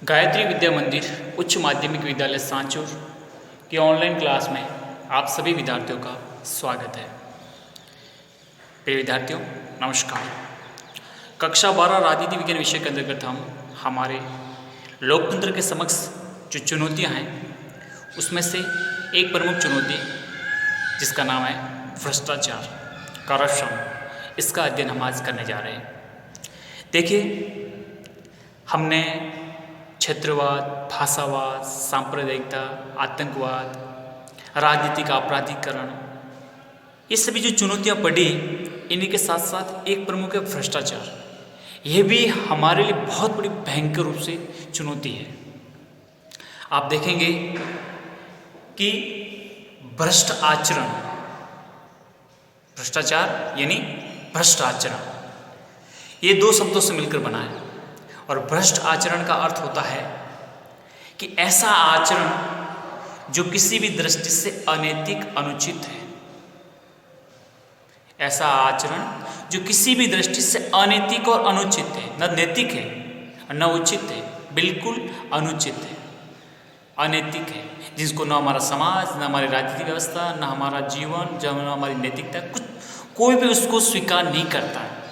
गायत्री विद्या मंदिर उच्च माध्यमिक विद्यालय सांचौर की ऑनलाइन क्लास में आप सभी विद्यार्थियों का स्वागत है। प्रिय विद्यार्थियों, नमस्कार। कक्षा 12 राजनीति विज्ञान विषय के अंतर्गत हम हमारे लोकतंत्र के समक्ष जो चुनौतियां हैं उसमें से एक प्रमुख चुनौती जिसका नाम है भ्रष्टाचार, करप्शन, इसका अध्ययन हम आज करने जा रहे हैं। देखिए, हमने क्षेत्रवाद, भाषावाद, सांप्रदायिकता, आतंकवाद, राजनीतिक आपराधिकरण, ये सभी जो चुनौतियां पड़ी, इन्हीं के साथ साथ एक प्रमुख है भ्रष्टाचार। यह भी हमारे लिए बहुत बड़ी भयंकर रूप से चुनौती है। आप देखेंगे कि भ्रष्ट आचरण, भ्रष्टाचार यानी भ्रष्ट आचरण, ये दो शब्दों से मिलकर बना है। और भ्रष्ट आचरण का अर्थ होता है कि ऐसा आचरण जो किसी भी दृष्टि से अनैतिक, अनुचित है। ऐसा आचरण जो किसी भी दृष्टि से अनैतिक और अनुचित है, न नैतिक है न उचित है, बिल्कुल अनुचित है, अनैतिक है, जिसको न हमारा समाज, न हमारी राजनीतिक व्यवस्था, न हमारा जीवन, न हमारी नैतिकता, कोई भी उसको स्वीकार नहीं करता है।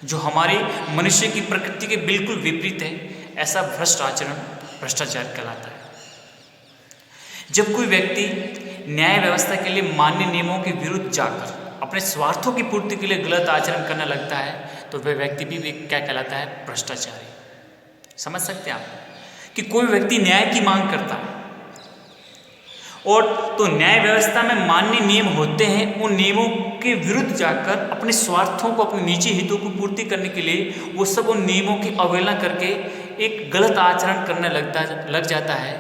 जो हमारी मनुष्य की प्रकृति के बिल्कुल विपरीत है, ऐसा भ्रष्ट आचरण भ्रष्टाचार कहलाता है। जब कोई व्यक्ति न्याय व्यवस्था के लिए मान्य नियमों के विरुद्ध जाकर अपने स्वार्थों की पूर्ति के लिए गलत आचरण करने लगता है, तो वह व्यक्ति भी क्या कहलाता है? भ्रष्टाचारी। समझ सकते हैं आप कि कोई व्यक्ति न्याय की मांग करता है और तो न्याय व्यवस्था में मान्य नियम होते हैं, उन नियमों के विरुद्ध जाकर अपने स्वार्थों को, अपने निजी हितों को पूर्ति करने के लिए वो सब उन नियमों की अवहेलना करके एक गलत आचरण करने लग जाता है,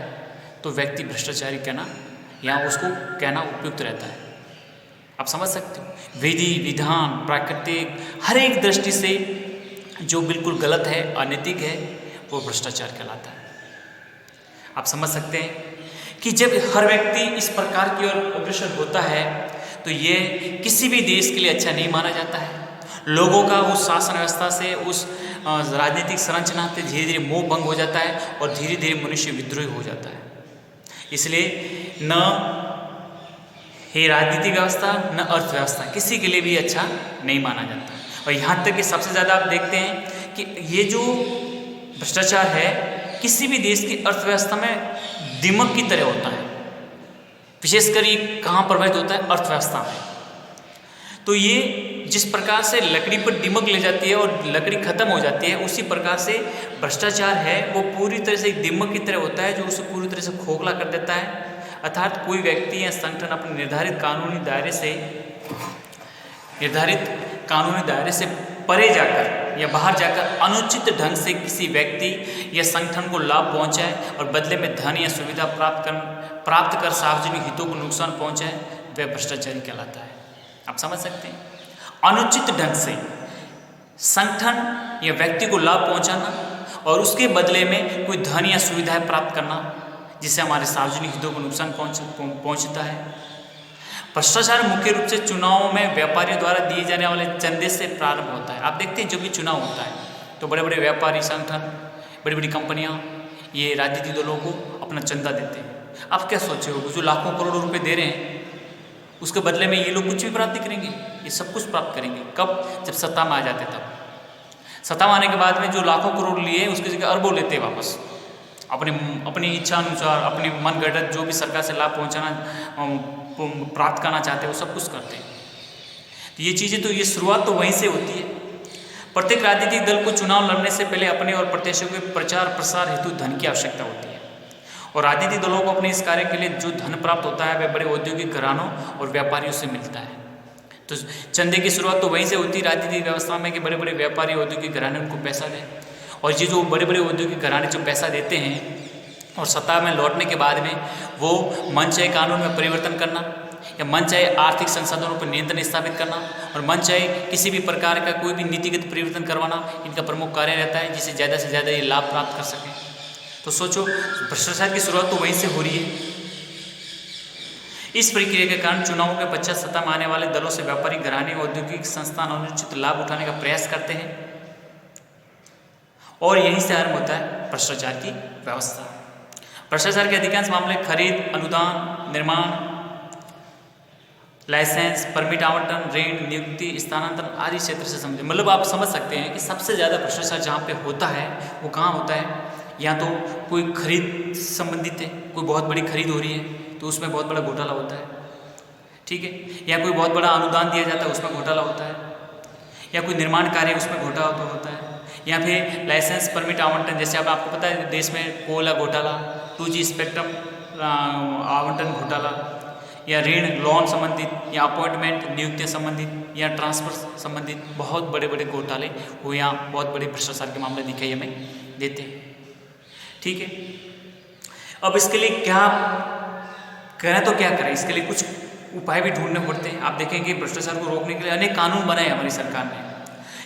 तो व्यक्ति भ्रष्टाचारी कहना, यहाँ उसको कहना उपयुक्त रहता है। आप समझ सकते हो, विधि विधान, प्राकृतिक, हर एक दृष्टि से जो बिल्कुल गलत है, अनैतिक है, वो भ्रष्टाचार कहलाता है। आप समझ सकते हैं कि जब हर व्यक्ति इस प्रकार की ओर अग्रसर होता है, तो ये किसी भी देश के लिए अच्छा नहीं माना जाता है। लोगों का उस शासन व्यवस्था से, उस राजनीतिक संरचना से धीरे धीरे मोह भंग हो जाता है और धीरे धीरे मनुष्य विद्रोही हो जाता है। इसलिए न ये राजनीतिक व्यवस्था न अर्थव्यवस्था किसी के लिए भी अच्छा नहीं माना जाता। और यहाँ तक कि सबसे ज़्यादा आप देखते हैं कि ये जो भ्रष्टाचार है किसी भी देश की अर्थव्यवस्था में दीमक की तरह होता है। विशेषकर ये कहाँ प्रभावित होता है? अर्थव्यवस्था में। तो ये जिस प्रकार से लकड़ी पर दीमक ले जाती है और लकड़ी खत्म हो जाती है, उसी प्रकार से भ्रष्टाचार है वो पूरी तरह से एक दीमक की तरह होता है, जो उसे पूरी तरह से खोखला कर देता है। अर्थात कोई व्यक्ति या संगठन अपने निर्धारित कानूनी दायरे से परे जाकर या बाहर जाकर अनुचित ढंग से किसी व्यक्ति या संगठन को लाभ पहुंचाए और बदले में धन या सुविधा प्राप्त कर सार्वजनिक हितों को नुकसान पहुंचाए, वह भ्रष्टाचारी कहलाता है। आप समझ सकते हैं, अनुचित ढंग से संगठन या व्यक्ति को लाभ पहुंचाना और उसके बदले में कोई धन या सुविधाएं प्राप्त करना, जिससे हमारे सार्वजनिक हितों को नुकसान पहुंचता है। भ्रष्टाचार मुख्य रूप से चुनावों में व्यापारियों द्वारा दिए जाने वाले चंदे से प्रारंभ होता है। आप देखते हैं, जब भी चुनाव होता है तो बड़े बड़े व्यापारी संगठन, बड़ी बड़ी कंपनियां ये राजनीतिक दलों को अपना चंदा देते हैं। आप क्या सोचे हो, जो लाखों करोड़ों रुपए दे रहे हैं, उसके बदले में ये लोग कुछ भी प्राप्त करेंगे? ये सब कुछ प्राप्त करेंगे कब? जब सत्ता में आ जाते तब। सत्ता में आने के बाद में जो लाखों करोड़ लिए उसकी जगह अरबों लेते हैं वापस, अपनी इच्छा अनुसार, अपनी मनगढ़ंत जो भी सरकार से लाभ प्राप्त करना चाहते हैं वो सब कुछ करते हैं। तो ये चीज़ें, तो ये शुरुआत तो वहीं से होती है। प्रत्येक राजनीतिक दल को चुनाव लड़ने से पहले अपने और प्रत्याशियों के प्रचार प्रसार हेतु धन की आवश्यकता होती है, और राजनीतिक दलों को अपने इस कार्य के लिए जो धन प्राप्त होता है वह बड़े औद्योगिक घरानों और व्यापारियों से मिलता है। तो चंदे की शुरुआत तो वहीं से होती है राजनीतिक व्यवस्था में कि बड़े बड़े व्यापारी, औद्योगिक घराने उनको पैसा दें, और ये जो बड़े बड़े औद्योगिक घराने जो पैसा देते हैं और सत्ता में लौटने के बाद में वो मन चाहे कानून में परिवर्तन करना, या मन चाहे आर्थिक संसाधनों पर नियंत्रण स्थापित करना, और मन चाहे किसी भी प्रकार का कोई भी नीतिगत परिवर्तन करवाना, इनका प्रमुख कार्य रहता है, जिससे ज़्यादा से ज़्यादा ये लाभ प्राप्त कर सकें। तो सोचो, भ्रष्टाचार की शुरुआत तो वहीं से हो रही है। इस प्रक्रिया के कारण चुनावों के पश्चात सत्ता में आने वाले दलों से व्यापारिक घराने, औद्योगिक संस्थान अनुचित लाभ उठाने का प्रयास करते हैं और यहीं से आरंभ होता है भ्रष्टाचार की व्यवस्था। भ्रष्टाचार के अधिकांश मामले खरीद, अनुदान, निर्माण, लाइसेंस, परमिट आवंटन, ऋण, नियुक्ति, स्थानांतरण आदि क्षेत्र से संबंधित। मतलब आप समझ सकते हैं कि सबसे ज़्यादा भ्रष्टाचार जहाँ पे होता है वो कहाँ होता है, या तो कोई खरीद संबंधित है, कोई बहुत बड़ी खरीद हो रही है तो उसमें बहुत बड़ा घोटाला होता है, ठीक है, या कोई बहुत बड़ा अनुदान दिया जाता है उसमें घोटाला होता है, या कोई निर्माण कार्य उसमें घोटाला होता है, या फिर लाइसेंस परमिट आवंटन, जैसे अब आपको पता है देश में कोयला घोटाला, 2G स्पेक्ट्रम आवंटन घोटाला, या ऋण लोन संबंधित, या अपॉइंटमेंट नियुक्तियाँ संबंधित, या ट्रांसफर संबंधित बहुत बड़े बड़े घोटाले हो या बहुत बड़े भ्रष्टाचार के मामले दिखाई हमें देते हैं, ठीक है। अब इसके लिए क्या करें तो क्या करें, इसके लिए कुछ उपाय भी ढूंढने पड़ते हैं। आप देखेंगे भ्रष्टाचार को रोकने के लिए अनेक कानून बनाए हमारी सरकार ने।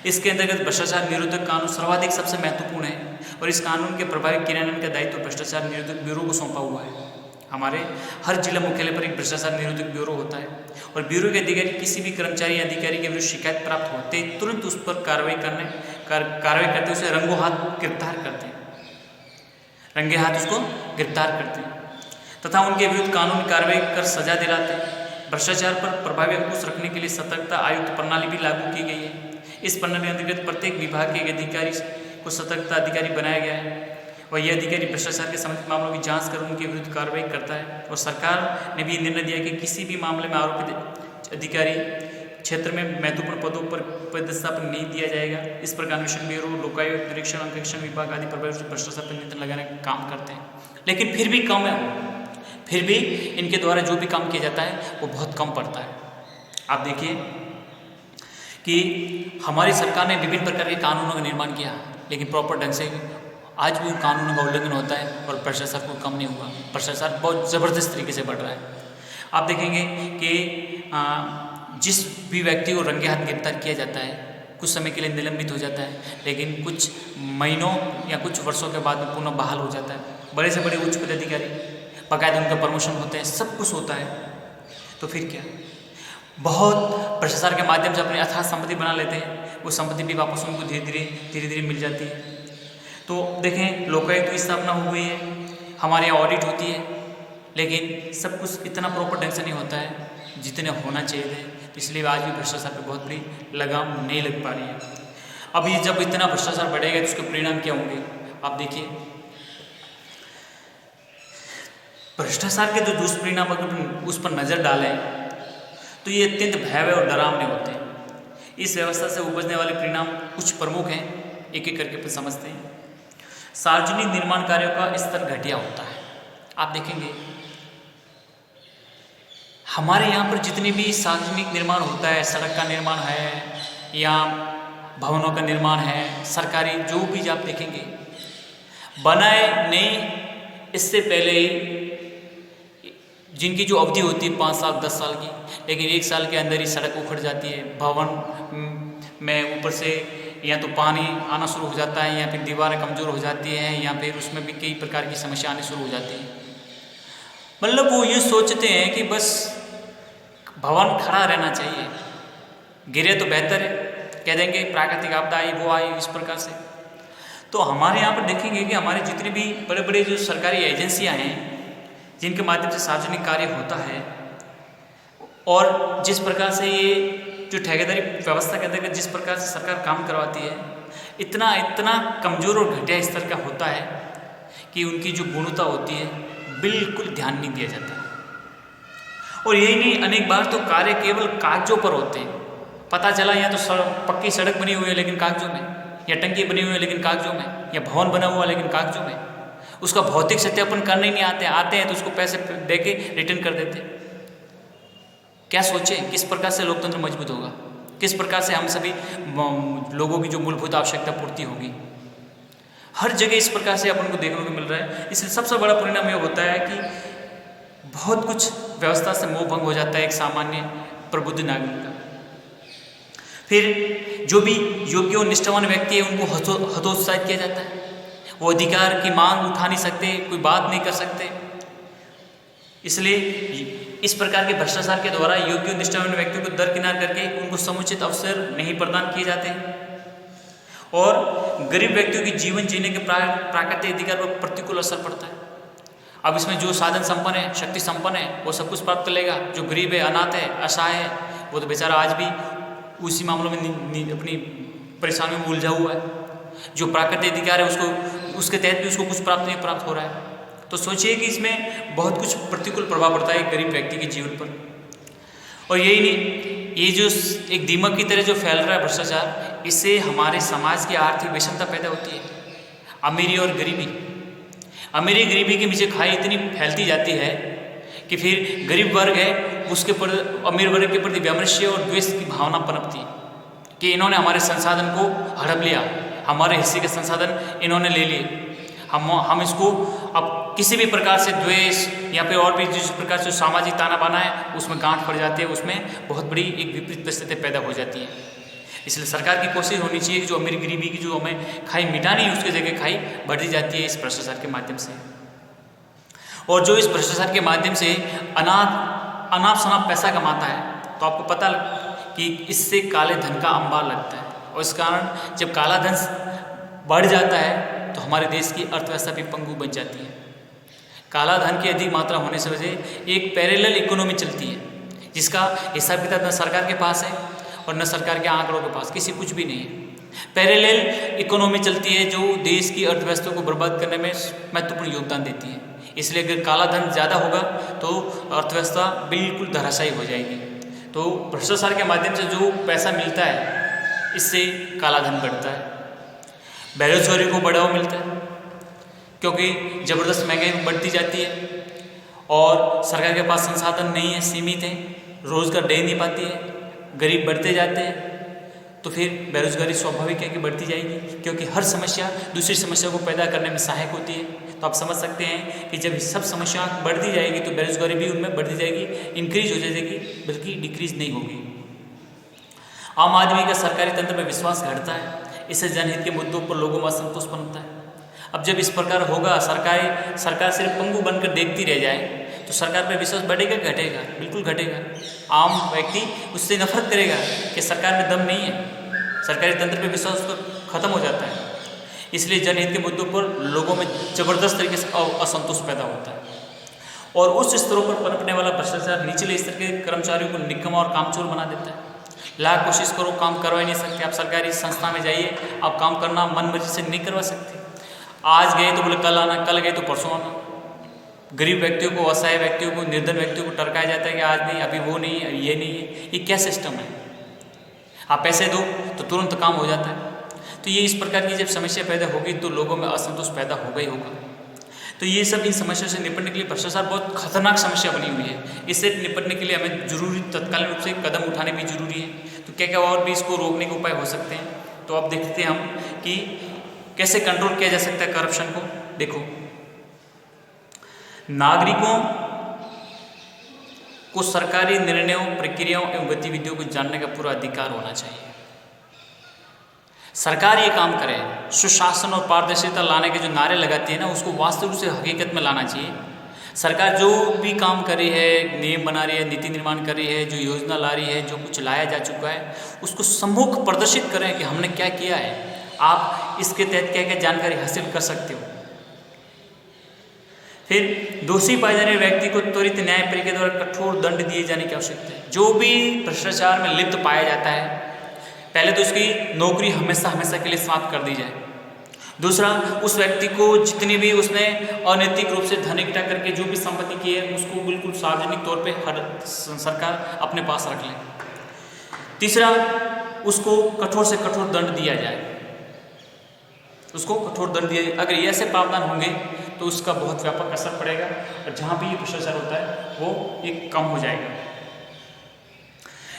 इसके अंतर्गत भ्रष्टाचार निरोधक कानून सर्वाधिक सबसे महत्वपूर्ण है और इस कानून के प्रभावी क्रियान्वयन का दायित्व भ्रष्टाचार निरोधक ब्यूरो को सौंपा हुआ है। हमारे हर जिला मुख्यालय पर एक भ्रष्टाचार निरोधक ब्यूरो होता है और ब्यूरो के अधिकारी किसी भी कर्मचारी या अधिकारी के विरुद्ध शिकायत प्राप्त होते ही तुरंत उस पर कार्रवाई करते उसे रंगों हाथ गिरफ्तार करते हैं, रंगे हाथ उसको गिरफ्तार करते हैं तथा उनके विरुद्ध कानूनी कार्रवाई कर सजा दिलाते हैं। भ्रष्टाचार पर प्रभावी अंकुश रखने के लिए सतर्कता आयुक्त प्रणाली भी लागू की गई है। इस प्रणाली के अंतर्गत प्रत्येक विभाग के अधिकारी को सतर्कता अधिकारी बनाया गया है और यह अधिकारी भ्रष्टाचार के संबंधित मामलों की जांच कर उनके विरुद्ध कार्रवाई करता है। और सरकार ने भी निर्णय दिया कि किसी भी मामले में आरोपित अधिकारी क्षेत्र में महत्वपूर्ण पदों पर पदस्थापन नहीं दिया जाएगा। इस प्रकार अन्वेषण ब्यूरो, लोकायुक्त, निरीक्षण, अंकेक्षण विभाग आदि प्रभावी भ्रष्टाचार पर नियंत्रण लगाने का काम करते हैं, लेकिन फिर भी कम है। फिर भी इनके द्वारा जो भी काम किया जाता है वो बहुत कम पड़ता है। आप देखिए कि हमारी सरकार ने विभिन्न प्रकार के कानूनों का निर्माण किया, लेकिन प्रॉपर ढंग से आज भी उन कानूनों का उल्लंघन होता है और भ्रष्टाचार को कम नहीं हुआ। भ्रष्टाचार बहुत ज़बरदस्त तरीके से बढ़ रहा है। आप देखेंगे कि जिस भी व्यक्ति को रंगे हाथ गिरफ्तार किया जाता है कुछ समय के लिए निलंबित हो जाता है, लेकिन कुछ महीनों या कुछ वर्षों के बाद में पुनः बहाल हो जाता है। बड़े से बड़े उच्च पदाधिकारी बाकायदा उनका प्रमोशन होते हैं, सब कुछ होता है। तो फिर क्या, बहुत भ्रष्टाचार के माध्यम से अपने अथाह संपत्ति बना लेते हैं, वो संपत्ति भी वापस उनको धीरे धीरे मिल जाती है। तो देखें लोकायुक्त की स्थापना हो गई है, हमारे यहाँ ऑडिट होती है, लेकिन सब कुछ इतना प्रॉपर ढंग से नहीं होता है जितने होना चाहिए थे। तो इसलिए आज भी भ्रष्टाचार पर बहुत बड़ी लगाम नहीं लग पा रही है। अभी जब इतना भ्रष्टाचार बढ़ेगा तो उसके परिणाम क्या होंगे आप देखिए। भ्रष्टाचार के जो दुष्परिणाम अगर उस पर नज़र डालें तो ये अत्यंत भयावह और डरावने होते हैं। इस व्यवस्था से उपजने वाले परिणाम कुछ प्रमुख हैं, एक एक करके समझते हैं। सार्वजनिक निर्माण कार्यों का स्तर घटिया होता है। आप देखेंगे हमारे यहाँ पर जितने भी सार्वजनिक निर्माण होता है, सड़क का निर्माण है या भवनों का निर्माण है, सरकारी जो भी आप देखेंगे बनाए नहीं, इससे पहले ही जिनकी जो अवधि होती है 5 साल 10 साल की, लेकिन 1 साल के अंदर ही सड़क उखड़ जाती है, भवन में ऊपर से या तो पानी आना शुरू हो जाता है या फिर दीवारें कमज़ोर हो जाती हैं या फिर उसमें भी कई प्रकार की समस्या आनी शुरू हो जाती है। मतलब वो ये सोचते हैं कि बस भवन खड़ा रहना चाहिए, गिरे तो बेहतर है, कह देंगे प्राकृतिक आपदा आई वो आई, इस प्रकार से। तो हमारे यहाँ पर देखेंगे कि हमारे जितने भी बड़े बड़े जो सरकारी एजेंसियाँ हैं जिनके माध्यम से सार्वजनिक कार्य होता है और जिस प्रकार से ये जो ठेकेदारी व्यवस्था के अंतर्गत जिस प्रकार से सरकार काम करवाती है, इतना कमज़ोर और घटिया स्तर का होता है कि उनकी जो गुणवत्ता होती है बिल्कुल ध्यान नहीं दिया जाता। और यही नहीं, अनेक बार तो कार्य केवल कागजों पर होते हैं। पता चला या तो पक्की सड़क बनी हुई है लेकिन कागजों में, या टंकी बनी हुई है लेकिन कागजों में, या भवन बना हुआ लेकिन कागजों में, उसका भौतिक सत्यापन करने ही नहीं आते हैं तो उसको पैसे दे के रिटर्न कर देते। क्या सोचें किस प्रकार से लोकतंत्र मजबूत होगा, किस प्रकार से हम सभी लोगों की जो मूलभूत आवश्यकता पूर्ति होगी। हर जगह इस प्रकार से अपन को देखने को मिल रहा है। इसलिए सबसे बड़ा परिणाम यह होता है कि बहुत कुछ व्यवस्था से मोह भंग हो जाता है एक सामान्य प्रबुद्ध नागरिक का। फिर जो भी योग्य और निष्ठावान व्यक्ति है उनको हतोत्साहित किया जाता है। वो अधिकार की मांग उठा नहीं सकते, कोई बात नहीं कर सकते। इसलिए इस प्रकार के भ्रष्टाचार के द्वारा योग्य और निष्ठावान व्यक्तियों को दरकिनार करके उनको समुचित अवसर नहीं प्रदान किए जाते और गरीब व्यक्तियों के जीवन जीने के प्राकृतिक अधिकार पर प्रतिकूल असर पड़ता है। अब इसमें जो साधन संपन्न है, शक्ति संपन्न है, वो सब कुछ प्राप्त कर लेगा। जो गरीब है, अनाथ है, असहाय है, वो तो बेचारा आज भी उसी मामलों में अपनी परेशानियों में उलझा हुआ है। जो प्राकृतिक अधिकार है उसके तहत भी उसको कुछ प्राप्त नहीं प्राप्त हो रहा है। तो सोचिए कि इसमें बहुत कुछ प्रतिकूल प्रभाव पड़ता है गरीब व्यक्ति के जीवन पर। और यही नहीं, ये जो एक दीमक की तरह जो फैल रहा है भ्रष्टाचार, इससे हमारे समाज की आर्थिक विषमता पैदा होती है। अमीरी और गरीबी, अमीरी गरीबी के पीछे खाई इतनी फैलती जाती है कि फिर गरीब वर्ग है उसके पर अमीर वर्ग के प्रति वैमनस्य और द्वेष की भावना पनपती है कि इन्होंने हमारे संसाधन को हड़प लिया, हमारे हिस्से के संसाधन इन्होंने ले लिए। हम इसको अब किसी भी प्रकार से द्वेष या फिर और भी जिस प्रकार से सामाजिक ताना बाना है उसमें गांठ पड़ जाती है, उसमें बहुत बड़ी एक विपरीत परिस्थिति पैदा हो जाती है। इसलिए सरकार की कोशिश होनी चाहिए कि जो अमीर गरीबी की जो हमें खाई मिटानी है उसकी जगह खाई बढ़ती जाती है इस भ्रष्टाचार के माध्यम से। और जो इस भ्रष्टाचार के माध्यम से अनाप शनाप पैसा कमाता है, तो आपको पता कि इससे काले धन का अंबार लगता है। और इस कारण जब काला धन बढ़ जाता है तो हमारे देश की अर्थव्यवस्था भी पंगु बन जाती है। काला धन की अधिक मात्रा होने से वजह एक पैरेलल इकोनॉमी चलती है जिसका हिसाब किताब न सरकार के पास है और न सरकार के आंकड़ों के पास, किसी कुछ भी नहीं है। पैरेलल इकोनॉमी चलती है जो देश की अर्थव्यवस्था को बर्बाद करने में महत्वपूर्ण योगदान देती है। इसलिए अगर काला धन ज़्यादा होगा तो अर्थव्यवस्था बिल्कुल धराशायी हो जाएगी। तो भ्रष्टाचार के माध्यम से जो पैसा मिलता है इससे काला धन बढ़ता है, बेरोजगारी को बढ़ावा मिलता है क्योंकि ज़बरदस्त महंगाई बढ़ती जाती है और सरकार के पास संसाधन नहीं है, सीमित है, रोज़गार दे नहीं पाती है, गरीब बढ़ते जाते हैं। तो फिर बेरोजगारी स्वाभाविक है कि बढ़ती जाएगी क्योंकि हर समस्या दूसरी समस्या को पैदा करने में सहायक होती है। तो आप समझ सकते हैं कि जब सब समस्या बढ़ती जाएगी तो बेरोजगारी भी उनमें बढ़ती जाएगी, इंक्रीज हो जाएगी, बल्कि डिक्रीज नहीं होगी। आम आदमी का सरकारी तंत्र में विश्वास घटता है, इससे जनहित के मुद्दों पर लोगों में असंतोष बनता है। अब जब इस प्रकार होगा, सरकार सिर्फ पंगु बनकर देखती रह जाए तो सरकार पर विश्वास बढ़ेगा घटेगा? बिल्कुल घटेगा। आम व्यक्ति उससे नफरत करेगा कि सरकार में दम नहीं है, सरकारी तंत्र पर विश्वास तो खत्म हो जाता है। इसलिए जनहित के मुद्दों पर लोगों में जबरदस्त तरीके से असंतोष पैदा होता है और उस स्तरों पर पनपने वाला भ्रष्टाचार निचले स्तर के कर्मचारियों को निकम्मा और कामचोर बना देता है। लाख कोशिश करो, काम करवा ही नहीं सकते। आप सरकारी संस्था में जाइए, आप काम करना मन मर्जी से नहीं करवा सकते। आज गए तो बोले कल आना, कल गए तो परसों आना। गरीब व्यक्तियों को, असहाय व्यक्तियों को, निर्धन व्यक्तियों को टरकाया जाता है कि आज नहीं, अभी वो नहीं है, ये नहीं है। ये क्या सिस्टम है? आप पैसे दो तो तुरंत काम हो जाता है। तो ये इस प्रकार की जब समस्या पैदा होगी तो लोगों में असंतोष पैदा होगा ही होगा। तो ये सब इन समस्या से निपटने के लिए भ्रष्टाचार बहुत खतरनाक समस्या बनी हुई है। इससे निपटने के लिए हमें जरूरी तत्कालीन रूप से कदम उठाने भी जरूरी है। तो क्या क्या और भी इसको रोकने के उपाय हो सकते हैं? तो अब देखते हैं हम कि कैसे कंट्रोल किया जा सकता है करप्शन को। देखो, नागरिकों को सरकारी निर्णयों, प्रक्रियाओं एवं गतिविधियों को जानने का पूरा अधिकार होना चाहिए। सरकार ये काम करे, सुशासन और पारदर्शिता लाने के जो नारे लगाती है ना, उसको वास्तविक रूप से हकीकत में लाना चाहिए। सरकार जो भी काम कर रही है, नियम बना रही है, नीति निर्माण कर रही है, जो योजना ला रही है, जो कुछ लाया जा चुका है, उसको सम्मुख प्रदर्शित करें कि हमने क्या किया है, आप इसके तहत क्या क्या जानकारी हासिल कर सकते हो। फिर दोषी पाए जाने व्यक्ति को त्वरित न्याय प्रक्रिया द्वारा कठोर दंड दिए जाने की आवश्यकता है। जो भी भ्रष्टाचार में लिप्त पाया जाता है, पहले तो उसकी नौकरी हमेशा के लिए समाप्त कर दी जाए। दूसरा, उस व्यक्ति को जितनी भी उसने अनैतिक रूप से धन इकट्ठा करके जो भी संपत्ति की है उसको बिल्कुल सार्वजनिक तौर पे हर सरकार अपने पास रख ले। तीसरा, उसको कठोर से कठोर दंड दिया जाए, उसको कठोर दंड दिया जाए। अगर ये ऐसे प्रावधान होंगे तो उसका बहुत व्यापक असर पड़ेगा और जहाँ भी ये भ्रष्टाचार होता है वो एक कम हो जाएगा।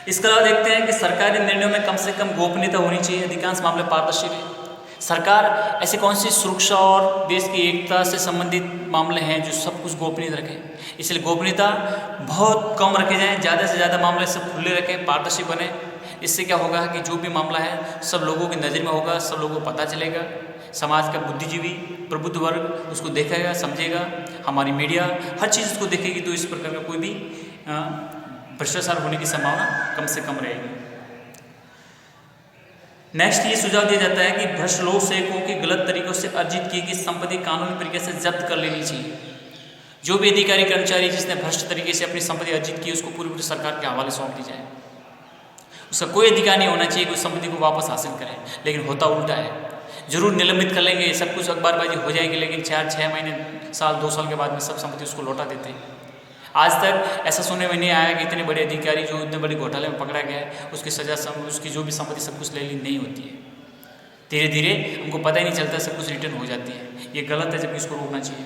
इसके अलावा देखते हैं कि सरकारी निर्णयों में कम से कम गोपनीयता होनी चाहिए। अधिकांश मामले पारदर्शी है। सरकार ऐसी कौन सी सुरक्षा और देश की एकता से संबंधित मामले हैं जो सब कुछ गोपनीय रखें, इसलिए गोपनीयता बहुत कम रखे जाएं, ज़्यादा से ज़्यादा मामले सब खुले रखें, पारदर्शी बने। इससे क्या होगा कि जो भी मामला है सब लोगों की नज़र में होगा, सब लोगों को पता चलेगा। समाज का बुद्धिजीवी, प्रबुद्ध वर्ग उसको देखेगा, समझेगा, हमारी मीडिया हर चीज़ उसको देखेगी। तो इस प्रकार का कोई भी भ्रष्टाचार होने की संभावना कम से कम रहेगी। नेक्स्ट ये सुझाव दिया जाता है कि भ्रष्ट लोक सेवकों की गलत तरीकों से अर्जित की गई संपत्ति कानूनी प्रक्रिया से जब्त कर लेनी चाहिए। जो भी अधिकारी कर्मचारी जिसने भ्रष्ट तरीके से अपनी संपत्ति अर्जित की उसको पूरी पूरी सरकार के हवाले सौंप दी जाए। उसका कोई अधिकार नहीं होना चाहिए कि उस संपत्ति को वापस हासिल करें, लेकिन होता उल्टा है। जरूर निलंबित कर लेंगे, सब कुछ अखबारबाजी हो जाएगी, लेकिन 4-6 महीने, साल 2 साल के बाद में सब संपत्ति उसको लौटा देते हैं। आज तक ऐसा सुनने में नहीं आया कि इतने बड़े अधिकारी जो इतने बड़े घोटाले में पकड़ा गया है उसकी सजा उसकी जो भी संपत्ति सब कुछ ले ली नहीं होती है। धीरे धीरे हमको पता ही नहीं चलता, सब कुछ रिटर्न हो जाती है। ये गलत है, जबकि इसको रोकना चाहिए।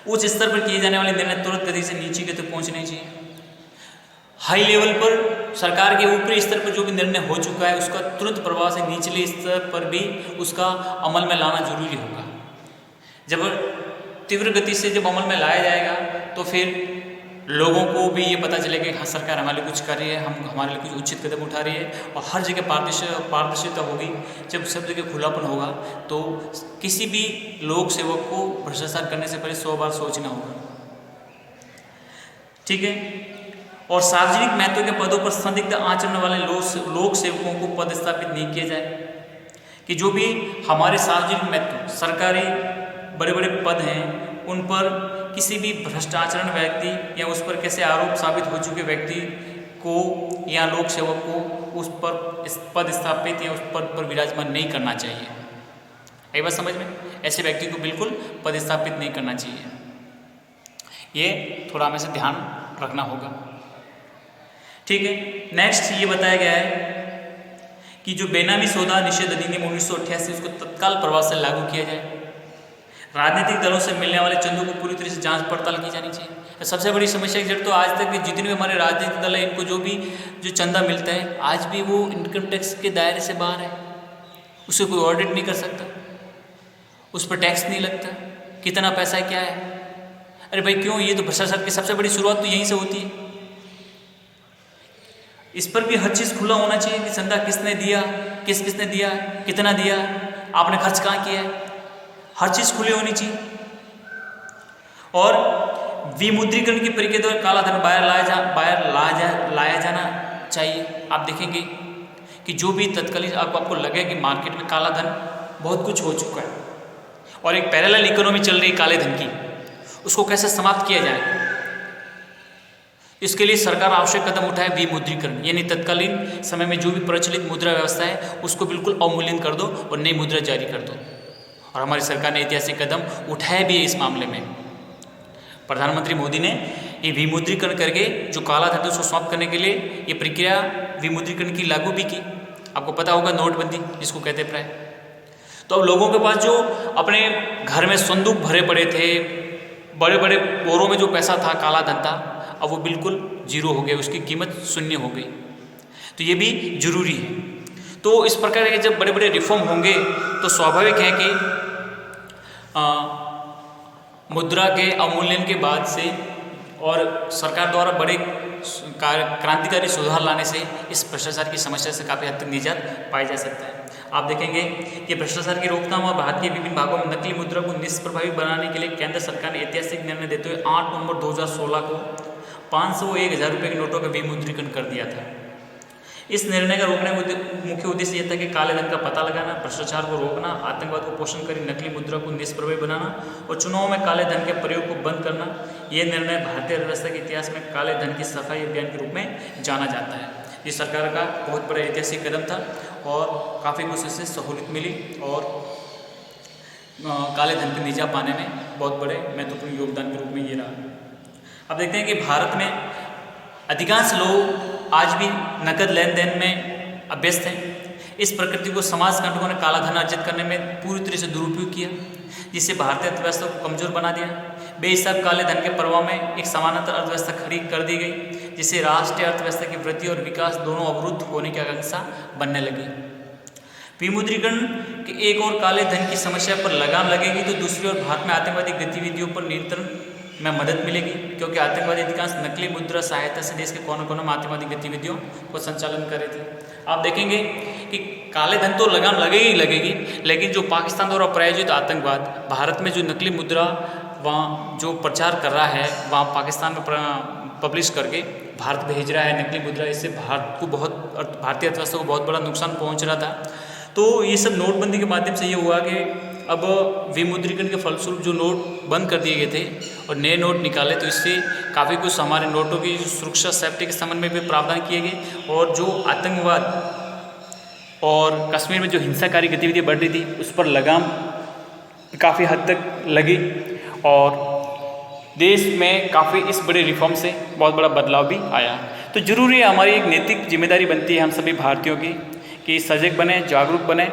उच्च स्तर पर किए जाने वाले निर्णय तुरंत गति से नीचे के तक पहुँचने चाहिए। हाई लेवल पर सरकार के ऊपरी स्तर पर जो भी निर्णय हो चुका है उसका तुरंत प्रभाव से निचले स्तर पर भी उसका अमल में लाना जरूरी होगा। जब तीव्र गति से जब अमल में लाया जाएगा तो फिर लोगों को भी ये पता चलेगा कि हाँ, सरकार हमारे लिए कुछ कर रही है, हम हमारे लिए कुछ उचित कदम उठा रही है, और हर जगह पारदर्शिता होगी। जब सब जगह खुलापन होगा तो किसी भी लोक सेवक को भ्रष्टाचार करने से पहले 100 बार सोचना होगा। ठीक है। और सार्वजनिक महत्व के पदों पर संदिग्ध आचरण वाले लोक सेवकों को पदस्थापित नहीं किया जाए। कि जो भी हमारे सार्वजनिक महत्व सरकारी बड़े बड़े पद हैं उन पर किसी भी भ्रष्टाचरण व्यक्ति या उस पर कैसे आरोप साबित हो चुके व्यक्ति को या लोक सेवक को उस पर पद स्थापित या उस पद पर विराजमान नहीं करना चाहिए। एक बात समझ में, ऐसे व्यक्ति को बिल्कुल पद स्थापित नहीं करना चाहिए। ये थोड़ा हमें से ध्यान रखना होगा। ठीक है। नेक्स्ट ये बताया गया है कि जो बेनामी सौदा निषेध अधिनियम 1988 उसको तत्काल प्रभाव से लागू किया जाए। राजनीतिक दलों से मिलने वाले चंदों को पूरी तरह से जांच पड़ताल की जानी चाहिए। सबसे बड़ी समस्या की जड़ तो आज तक जितने भी हमारे राजनीतिक दल है इनको जो चंदा मिलता है आज भी वो इनकम टैक्स के दायरे से बाहर है। उसे कोई ऑडिट नहीं कर सकता, उस पर टैक्स नहीं लगता, कितना पैसा है क्या है। अरे भाई क्यों? ये तो भ्रष्टाचार की सबसे बड़ी शुरुआत तो यहीं से होती है। इस पर भी हर चीज़ खुला होना चाहिए कि चंदा किसने दिया, किसने दिया, कितना दिया, आपने खर्च कहाँ किया है, हर चीज़ खुली होनी चाहिए। और विमुद्रीकरण की प्रक्रिया के द्वारा काला धन बाहर लाया जाना चाहिए। आप देखेंगे कि जो भी तत्कालीन आपको लगे कि मार्केट में काला धन बहुत कुछ हो चुका है और एक पैरेलल इकोनॉमी चल रही है काले धन की, उसको कैसे समाप्त किया जाए, इसके लिए सरकार आवश्यक कदम उठाए। विमुद्रीकरण यानी तत्कालीन समय में जो भी प्रचलित मुद्रा व्यवस्था है उसको बिल्कुल अवमूल्यन कर दो और नई मुद्रा जारी कर दो। और हमारी सरकार ने ऐतिहासिक कदम उठाए भी है इस मामले में। प्रधानमंत्री मोदी ने ये विमुद्रीकरण करके जो काला धन उसको समाप्त करने के लिए ये प्रक्रिया विमुद्रीकरण की लागू भी की। आपको पता होगा नोटबंदी जिसको कहते प्राय। तो अब लोगों के पास जो अपने घर में संदूक भरे पड़े थे, बड़े बड़े बोरों में जो पैसा था, काला धन था, अब वो बिल्कुल जीरो हो गया, उसकी कीमत शून्य हो गई। तो ये भी जरूरी है। तो इस प्रकार के जब बड़े बड़े रिफॉर्म होंगे तो स्वाभाविक है कि मुद्रा के अवमूल्यन के बाद से और सरकार द्वारा बड़े क्रांतिकारी सुधार लाने से इस भ्रष्टाचार की समस्या से काफ़ी हद तक निजात पाया जा सकता है। आप देखेंगे कि भ्रष्टाचार की रोकथाम और भारत के विभिन्न भागों में नकली मुद्रा को निष्प्रभावी बनाने के लिए केंद्र सरकार ने ऐतिहासिक निर्णय देते हुए 8 नवंबर 2016 को 500 व 1000 रुपये के नोटों का विमुद्रीकरण कर दिया था। इस निर्णय का रोकने का मुख्य उद्देश्य यह था कि काले धन का पता लगाना, भ्रष्टाचार को रोकना, आतंकवाद को पोषण कर नकली मुद्रा को निष्प्रभावी बनाना और चुनाव में काले धन के प्रयोग को बंद करना। यह निर्णय भारतीय अर्थव्यवस्था के इतिहास में काले धन की सफाई अभियान के रूप में जाना जाता है। ये सरकार का बहुत बड़ा ऐतिहासिक कदम था और काफ़ी कुछ इससे सहूलियत मिली और काले धन के निजात पाने में बहुत बड़े महत्वपूर्ण योगदान के रूप में ये रहा। अब देखते हैं कि भारत में अधिकांश लोग आज भी नकद लेन देन में अभ्यस्त हैं। इस प्रकृति को समाज कंटकों ने काला धन अर्जित करने में पूरी तरह से दुरुपयोग किया, जिससे भारतीय अर्थव्यवस्था को कमजोर बना दिया। बेहिसाब काले धन के प्रभाव में एक समानांतर अर्थव्यवस्था खड़ी कर दी गई, जिससे राष्ट्रीय अर्थव्यवस्था की वृद्धि और विकास दोनों अवरुद्ध होने की आकांक्षा बनने लगी। विमुद्रीकरण के एक और काले धन की समस्या पर लगाम लगेगी तो दूसरी ओर भारत में आतंकवादी गतिविधियों पर नियंत्रण में मदद मिलेगी, क्योंकि आतंकवादी अधिकांश नकली मुद्रा सहायता से देश के कोने कोने में आतंकवादी गतिविधियों को संचालन कर रहे थे। आप देखेंगे कि काले धन तो लगाम लगेगी ही लगेगी, लेकिन जो पाकिस्तान द्वारा प्रायोजित आतंकवाद, भारत में जो नकली मुद्रा वहाँ जो प्रचार कर रहा है, वहाँ पाकिस्तान में पब्लिश करके भारत भेज रहा है नकली मुद्रा। इससे भारत को भारतीय अर्थव्यवस्था को बहुत बड़ा नुकसान पहुंच रहा था। तो ये सब नोटबंदी के माध्यम से ये हुआ कि अब विमुद्रीकरण के फलस्वरूप जो नोट बंद कर दिए गए थे और नए नोट निकाले, तो इससे काफ़ी कुछ हमारे नोटों की सुरक्षा सेफ्टी के संबंध में भी प्रावधान किए गए। और जो आतंकवाद और कश्मीर में जो हिंसाकारी गतिविधियाँ बढ़ रही थी उस पर लगाम काफ़ी हद तक लगी और देश में काफ़ी इस बड़े रिफॉर्म से बहुत बड़ा बदलाव भी आया। तो जरूरी है, हमारी एक नैतिक जिम्मेदारी बनती है हम सभी भारतीयों की कि सजग बने, जागरूक बने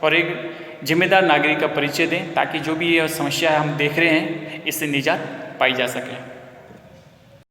और एक जिम्मेदार नागरिक का परिचय दें, ताकि जो भी ये समस्या है हम देख रहे हैं इससे निजात पाई जा सके।